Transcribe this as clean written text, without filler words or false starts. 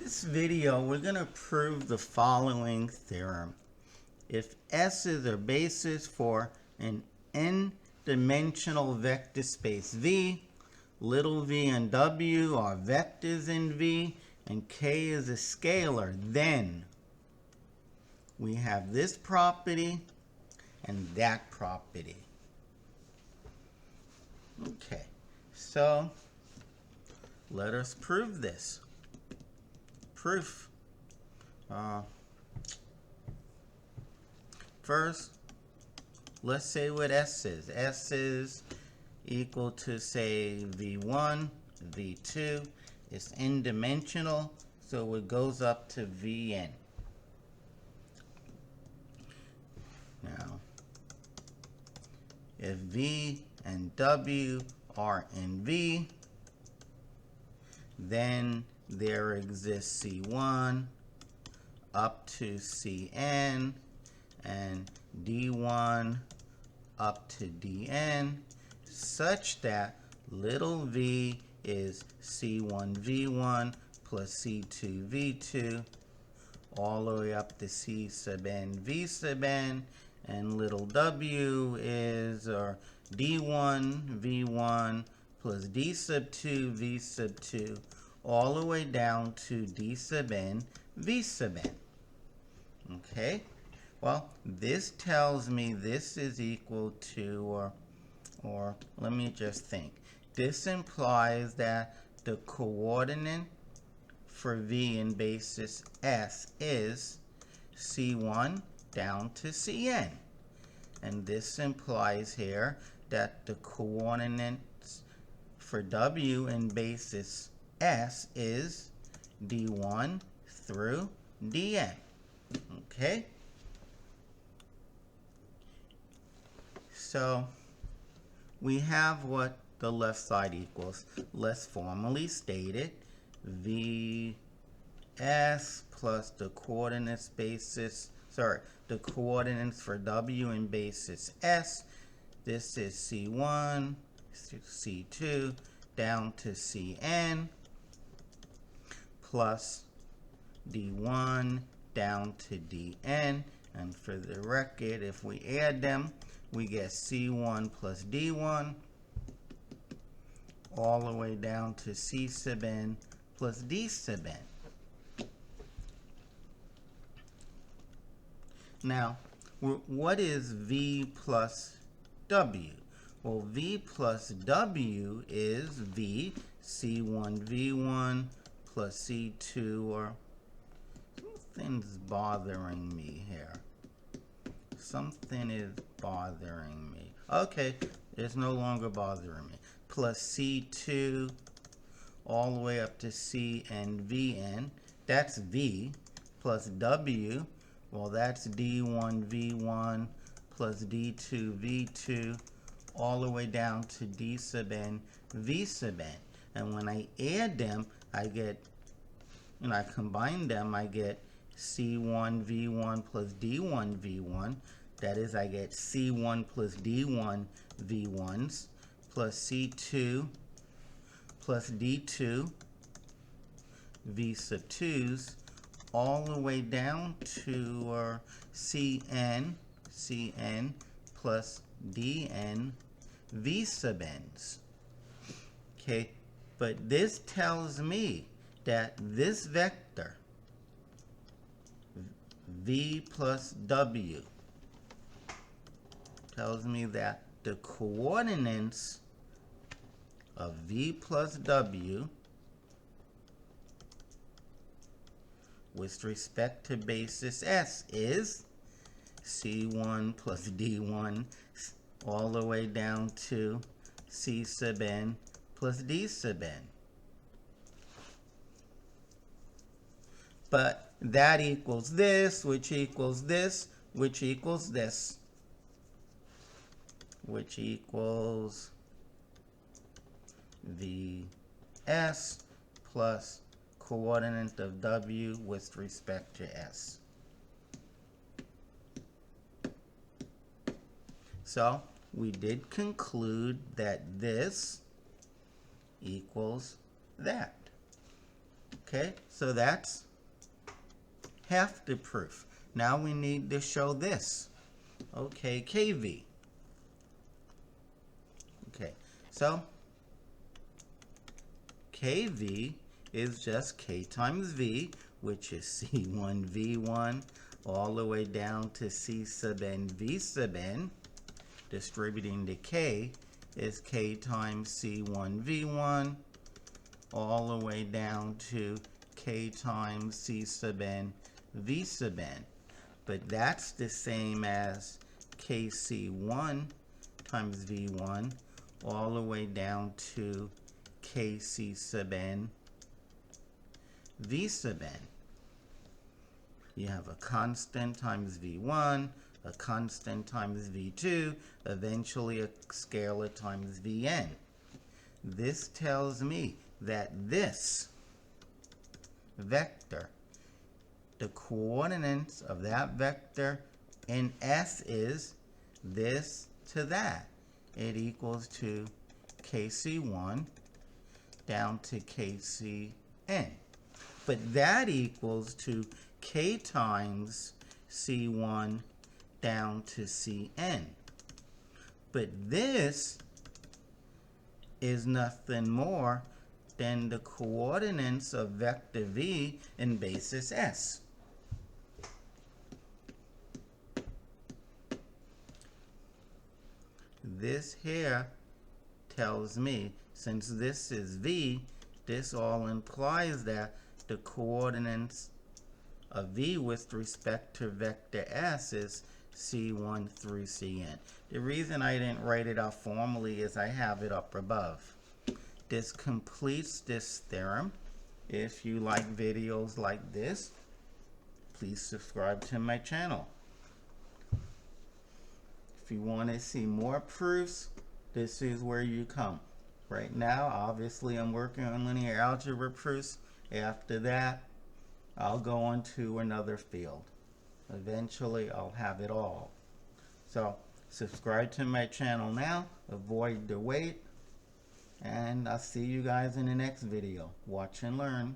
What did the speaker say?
this video, we're going to prove the following theorem. If S is a basis for an n-dimensional vector space V, little v and w are vectors in V, and k is a scalar, then we have this property and that property. Okay, so let us prove this. Proof. First, let's say what S is. S is equal to, say, V1, V2. It's n-dimensional, so it goes up to Vn. Now, if V and W are in V, then there exists C1 up to Cn and D1 up to Dn, such that little v is C1 V1 plus C2 V2 all the way up to C sub n V sub n, and little w is D1 V1 plus D sub 2 V sub 2 all the way down to D sub n V sub n. Okay, well, this tells me this is equal to, or let me just think. This implies that the coordinate for V in basis S is C1 down to Cn. And this implies here that the coordinates for W in basis S is D1 through Dn. Okay? So we have what the left side equals. Let's formally state it. Vs plus the coordinates the coordinates for W in basis S. This is C1, C2, down to Cn, plus D1 down to Dn. And for the record, if we add them, we get C1 plus D1 all the way down to C sub n plus D sub n. Now, what is V plus W? Well, V plus W is V, C1 V1 plus C2, or something's bothering me here. Something is bothering me. Okay, it's no longer bothering me. Plus C2 all the way up to C and Vn. That's V plus W. Well, that's D1 V1 plus D2 V2 all the way down to D sub n V sub n. And when I add them, I get, I combine them, I get C1 V1 plus D1 V1. That is, I get C1 plus D1 V1s plus C2 plus D2 V sub 2s all the way down to Cn plus Dn V sub n's. Okay, but this tells me that this vector V plus W tells me that the coordinates of V plus W with respect to basis S is C1 plus D1 all the way down to C sub n plus D sub n. But that equals this, which equals this, which equals this, which equals Vs plus coordinate of W with respect to S. So we did conclude that this equals that. Okay, so that's half the proof. Now we need to show this. Okay, KV. Okay, so KV is just K times V, which is C1 V1 all the way down to C sub n V sub n. Distributing the K is K times C1 V1 all the way down to K times C sub n V sub n. But that's the same as KC1 times V1 all the way down to Kc sub n V sub n. You have a constant times V1, a constant times V2, eventually a scalar times Vn. This tells me that this vector, the coordinates of that vector in S is this to that. It equals to Kc1 down to Kcn. But that equals to K times C1 down to Cn. But this is nothing more than the coordinates of vector V in basis S. This here tells me, since this is V, this all implies that the coordinates of V with respect to vector S is C1 through Cn. The reason I didn't write it out formally is I have it up above. This completes this theorem. If you like videos like this, please subscribe to my channel. If you want to see more proofs, this is where you come. Right now, obviously, I'm working on linear algebra proofs. After that, I'll go on to another field. Eventually, I'll have it all. So, subscribe to my channel now. Avoid the wait. And I'll see you guys in the next video. Watch and learn.